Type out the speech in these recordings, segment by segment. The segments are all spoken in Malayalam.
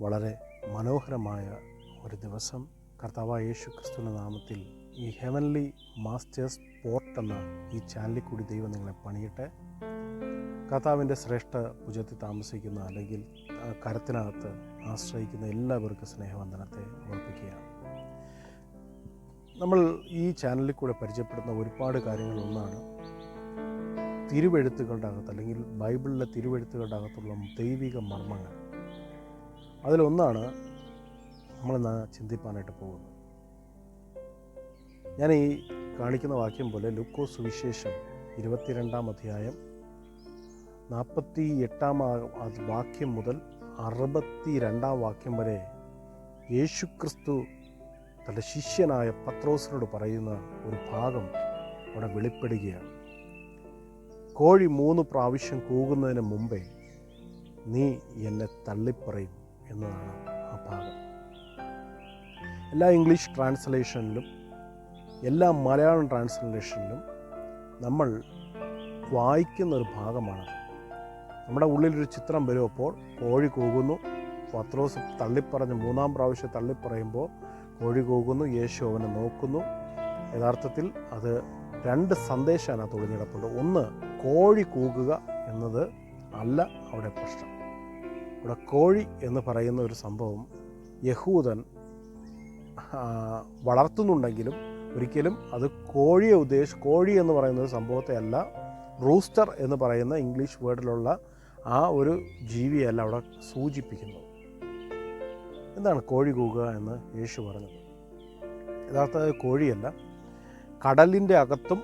വളരെ മനോഹരമായ ഒരു ദിവസം കർത്താവായ യേശു ക്രിസ്തുവിൻ്റെ നാമത്തിൽ ഈ ഹെവൻലി മാസ്റ്റേഴ്സ് പോർട്ട് എന്ന ഈ ചാനലിൽ കൂടി ദൈവം നിങ്ങളെ പണിയട്ടെ. കർത്താവിൻ്റെ ശ്രേഷ്ഠ ഭുജത്തിൽ താമസിക്കുന്ന അല്ലെങ്കിൽ കരത്തിനകത്ത് ആശ്രയിക്കുന്ന എല്ലാവർക്കും സ്നേഹവന്ദനത്തെ ഓർപ്പിക്കുകയാണ്. നമ്മൾ ഈ ചാനലിൽ കൂടെ പരിചയപ്പെടുന്ന ഒരുപാട് കാര്യങ്ങളൊന്നാണ് തിരുവെഴുത്തുകളുടെ അകത്ത് അല്ലെങ്കിൽ ബൈബിളിലെ തിരുവെഴുത്തുകളുടെ അകത്തുള്ള ദൈവിക മർമ്മങ്ങൾ. അതിലൊന്നാണ് നമ്മളിന്ന് ചിന്തിപ്പാനായിട്ട് പോകുന്നത്. ഞാൻ ഈ കാണിക്കുന്ന വാക്യം പോലെ ലൂക്കോസ് സുവിശേഷം 22-ാം അധ്യായം 48-ാം വാക്യം മുതൽ 62-ാം വാക്യം വരെ യേശുക്രിസ്തു തൻ്റെ ശിഷ്യനായ പത്രോസിനോട് പറയുന്ന ഒരു ഭാഗം അവിടെ വെളിപ്പെടുകയാണ്. കോഴി 3 പ്രാവശ്യം കൂകുന്നതിന് മുമ്പേ നീ എന്നെ തള്ളിപ്പറയും എന്നതാണ് ആ ഭാഗം. എല്ലാ ഇംഗ്ലീഷ് ട്രാൻസ്ലേഷനിലും എല്ലാ മലയാളം ട്രാൻസ്ലേഷനിലും നമ്മൾ വായിക്കുന്ന ഒരു ഭാഗമാണ്. നമ്മുടെ ഉള്ളിലൊരു ചിത്രം വരും. അപ്പോൾ കോഴി കൂകുന്നു, പത്രോസ് തള്ളിപ്പറഞ്ഞ് 3-ാം പ്രാവശ്യം തള്ളിപ്പറയുമ്പോൾ കോഴി കൂകുന്നു, യേശു അവനെ നോക്കുന്നു. യഥാർത്ഥത്തിൽ അത് 2 സന്ദേശം അതിനകത്ത് ഒളിഞ്ഞിടപ്പുണ്ട്. ഒന്ന്, കോഴി കൂകുക എന്നത് അല്ല അവിടെ പ്രശ്നം. ഇവിടെ കോഴി എന്ന് പറയുന്ന ഒരു സംഭവം യഹൂദൻ വളർത്തുന്നുണ്ടെങ്കിലും ഒരിക്കലും അത് കോഴി എന്ന് പറയുന്ന ഒരു സംഭവത്തെ അല്ല, റൂസ്റ്റർ എന്ന് പറയുന്ന ഇംഗ്ലീഷ് വേർഡിലുള്ള ആ ഒരു ജീവിയല്ല അവിടെ സൂചിപ്പിക്കുന്നത്. എന്താണ് കോഴി കൂകുക എന്ന് യേശു പറഞ്ഞത്? യഥാർത്ഥ കോഴിയല്ല. കടലിൻ്റെ അകത്തും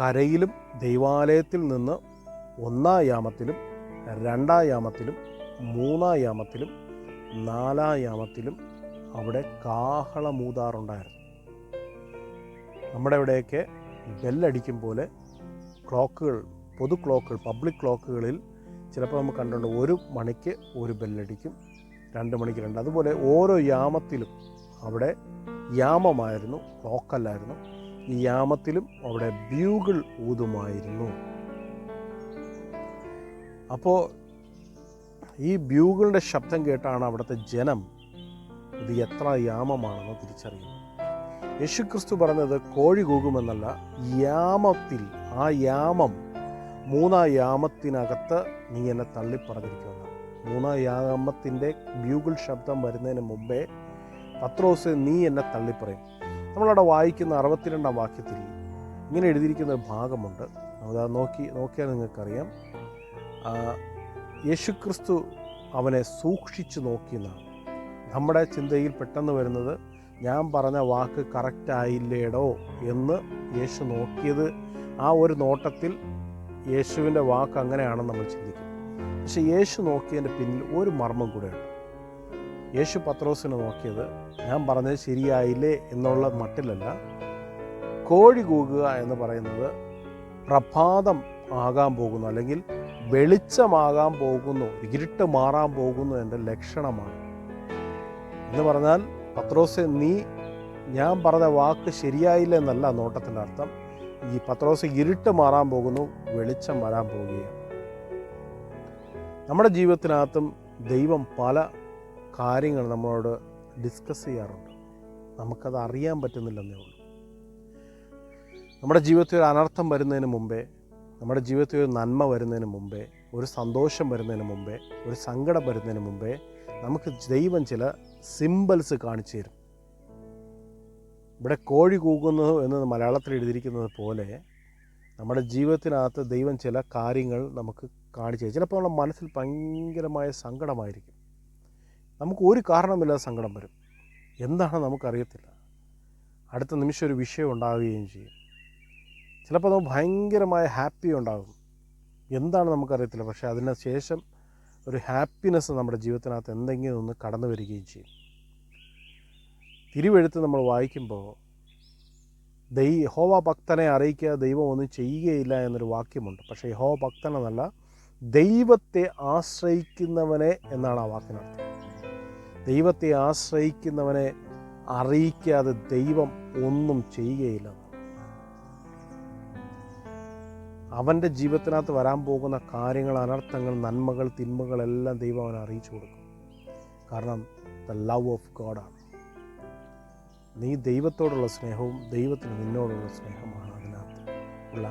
കരയിലും ദൈവാലയത്തിൽ നിന്ന് 1-ാം യാമത്തിലും 2-ാം യാമത്തിലും 3-ാം യാമത്തിലും 4-ാം യാമത്തിലും അവിടെ കാഹളമൂതാറുണ്ടായിരുന്നു. നമ്മുടെ ഇവിടെയൊക്കെ ബെല്ലടിക്കും പോലെ ക്ലോക്കുകൾ, പൊതു ക്ലോക്കുകൾ, പബ്ലിക് ക്ലോക്കുകളിൽ ചിലപ്പോൾ നമുക്ക് കണ്ടുകൊണ്ട് 1 മണിക്ക് 1 ബെല്ലടിക്കും, 2 മണിക്ക് 2. അതുപോലെ ഓരോ യാമത്തിലും അവിടെ യാമമായിരുന്നു, ക്ലോക്കല്ലായിരുന്നു. ഈ യാമത്തിലും അവിടെ ബ്യൂഗിൾ ഊതുമായിരുന്നു. അപ്പോൾ ഈ ബ്യൂഗിളിൻ്റെ ശബ്ദം കേട്ടാണ് അവിടുത്തെ ജനം ഇത് എത്ര യാമമാണെന്ന് തിരിച്ചറിയുന്നത്. യേശുക്രിസ്തു പറഞ്ഞത് കോഴി കൂകുമെന്നല്ല, യാമത്തിൽ, ആ യാമം 3-ാം യാമത്തിനകത്ത് നീ എന്നെ തള്ളിപ്പറഞ്ഞിരിക്കുമെന്നാണ്. 3-ാം യാമത്തിൻ്റെ ബ്യൂഗിൾ ശബ്ദം വരുന്നതിന് മുമ്പേ പത്രോസ് നീ എന്നെ തള്ളിപ്പറയും. നമ്മളവിടെ വായിക്കുന്ന 62-ാം വാക്യത്തിൽ ഇങ്ങനെ എഴുതിയിരിക്കുന്ന ഒരു ഭാഗമുണ്ട്. അത് നോക്കിയാൽ നിങ്ങൾക്കറിയാം. യേശുക്രിസ്തു അവനെ സൂക്ഷിച്ചു നോക്കിയെന്നാണ്. നമ്മുടെ ചിന്തയിൽ പെട്ടെന്ന് വരുന്നത് ഞാൻ പറഞ്ഞ വാക്ക് കറക്റ്റായില്ലേടോ എന്ന് യേശു നോക്കിയത്. ആ ഒരു നോട്ടത്തിൽ യേശുവിൻ്റെ വാക്ക് അങ്ങനെയാണെന്ന് നമ്മൾ ചിന്തിക്കും. പക്ഷെ യേശു നോക്കിയതിൻ്റെ പിന്നിൽ ഒരു മർമ്മം കൂടെയുണ്ട്. യേശു പത്രോസിനെ നോക്കിയത് ഞാൻ പറഞ്ഞത് ശരിയായില്ലേ എന്നുള്ള മട്ടിലല്ല. കോഴി കൂകുക എന്ന് പറയുന്നത് പ്രഭാതം ആകാൻ പോകുന്നു, അല്ലെങ്കിൽ വെളിച്ചമാകാൻ പോകുന്നു, ഇരുട്ട് മാറാൻ പോകുന്നു എൻ്റെ ലക്ഷണമാണ് എന്ന് പറഞ്ഞാൽ, പത്രോസ് നീ ഞാൻ പറഞ്ഞ വാക്ക് ശരിയായില്ല എന്നല്ല നോട്ടത്തിൻ്റെ അർത്ഥം. ഈ പത്രോസ് ഇരുട്ട് മാറാൻ പോകുന്നു, വെളിച്ചം വരാൻ പോവുകയാണ്. നമ്മുടെ ജീവിതത്തിനകത്തും ദൈവം പല കാര്യങ്ങൾ നമ്മളോട് ഡിസ്കസ് ചെയ്യാറുണ്ട്. നമുക്കത് അറിയാൻ പറ്റുന്നില്ലെന്നേ ഉള്ളൂ. നമ്മുടെ ജീവിതത്തിൽ ഒരു അനർത്ഥം വരുന്നതിന് മുമ്പേ, നമ്മുടെ ജീവിതത്തിൽ ഒരു നന്മ വരുന്നതിന് മുമ്പേ, ഒരു സന്തോഷം വരുന്നതിന് മുമ്പേ, ഒരു സങ്കടം വരുന്നതിന് മുമ്പേ നമുക്ക് ദൈവം ചില സിംബൽസ് കാണിച്ചു തരും. ഇവിടെ കോഴി കൂകുന്നു എന്ന് മലയാളത്തിൽ എഴുതിയിരിക്കുന്നത് പോലെ നമ്മുടെ ജീവിതത്തിനകത്ത് ദൈവം ചില കാര്യങ്ങൾ നമുക്ക് കാണിച്ചു തരും. ചിലപ്പോൾ നമ്മുടെ മനസ്സിൽ ഭയങ്കരമായ സങ്കടമായിരിക്കും. നമുക്ക് ഒരു കാരണമില്ലാതെ സങ്കടം വരും. എന്താണെന്ന് നമുക്കറിയത്തില്ല. അടുത്ത നിമിഷം ഒരു വിഷയം ഉണ്ടാവുകയും ചെയ്യും. ചിലപ്പോൾ നമുക്ക് ഭയങ്കരമായ ഹാപ്പി ഉണ്ടാകും. എന്താണ് നമുക്കറിയത്തില്ല. പക്ഷേ അതിന് ശേഷം ഒരു ഹാപ്പിനെസ് നമ്മുടെ ജീവിതത്തിനകത്ത് എന്തെങ്കിലും ഒന്ന് കടന്നു വരികയും ചെയ്യും. തിരുവെഴുത്ത് നമ്മൾ വായിക്കുമ്പോൾ യഹോവ ഭക്തനെ അറിയിക്കുക ദൈവം ഒന്നും ചെയ്യുകയില്ല എന്നൊരു വാക്യമുണ്ട്. പക്ഷേ യഹോവ ഭക്തനെന്നല്ല, ദൈവത്തെ ആശ്രയിക്കുന്നവനെ എന്നാണ് ആ വാക്കിനർത്ഥം. ദൈവത്തെ ആശ്രയിക്കുന്നവനെ അറിയിക്കാതെ ദൈവം ഒന്നും ചെയ്യുകയില്ല. അവൻ്റെ ജീവിതത്തിനകത്ത് വരാൻ പോകുന്ന കാര്യങ്ങൾ, അനർത്ഥങ്ങൾ, നന്മകൾ, തിന്മകളെല്ലാം ദൈവം അവനെ അറിയിച്ചു കൊടുക്കും. കാരണം ദ ലവ് ഓഫ് ഗോഡാണ്. നീ ദൈവത്തോടുള്ള സ്നേഹവും ദൈവത്തിന് നിന്നോടുള്ള സ്നേഹമാണ് അതിനകത്ത് ഉള്ള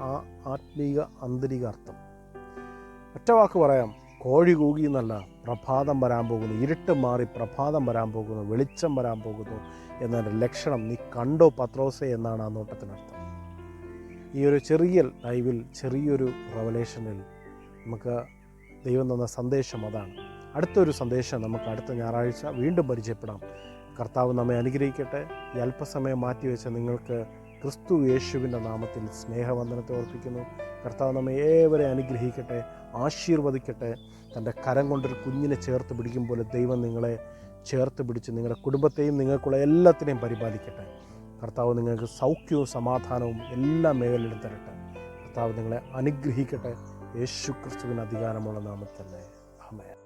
ആ ആത്മീക ആന്തരിക അർത്ഥം. ഒറ്റ വാക്ക് പറയാം, കോഴി കൂകി എന്നല്ല, പ്രഭാതം വരാൻ പോകുന്നു, ഇരുട്ട് മാറി പ്രഭാതം വരാൻ പോകുന്നു, വെളിച്ചം വരാൻ പോകുന്നു എന്നതിൻ്റെ ലക്ഷണം നീ കണ്ടോ പത്രോസേ എന്നാണ് ആ നോട്ടത്തിനർത്ഥം. ഈ ഒരു ചെറിയ ലൈവിൽ, ചെറിയൊരു റെവലേഷനിൽ നമുക്ക് ദൈവം തന്ന സന്ദേശം അതാണ്. അടുത്തൊരു സന്ദേശം നമുക്ക് അടുത്ത ഞായറാഴ്ച വീണ്ടും പരിചയപ്പെടാം. കർത്താവ് നമ്മെ അനുഗ്രഹിക്കട്ടെ. ഈ അല്പസമയം മാറ്റിവെച്ച നിങ്ങൾക്ക് ക്രിസ്തു യേശുവിൻ്റെ നാമത്തിൽ സ്നേഹവന്ദനത്തെ ഓർപ്പിക്കുന്നു. കർത്താവ് നമ്മെ ഏവരെ അനുഗ്രഹിക്കട്ടെ, ആശീർവദിക്കട്ടെ. തൻ്റെ കരം കൊണ്ടൊരു കുഞ്ഞിനെ ചേർത്ത് പിടിക്കും പോലെ ദൈവം നിങ്ങളെ ചേർത്ത് പിടിച്ച് നിങ്ങളുടെ കുടുംബത്തെയും നിങ്ങൾക്കുള്ള എല്ലാത്തിനെയും പരിപാലിക്കട്ടെ. കർത്താവ് നിങ്ങൾക്ക് സൗഖ്യവും സമാധാനവും എല്ലാ മേഖലയിലും തരട്ടെ. കർത്താവ് നിങ്ങളെ അനുഗ്രഹിക്കട്ടെ. യേശു ക്രിസ്തുവിന് അധികാരമുള്ള നാമത്തിൽ തന്നെ. ആമേൻ.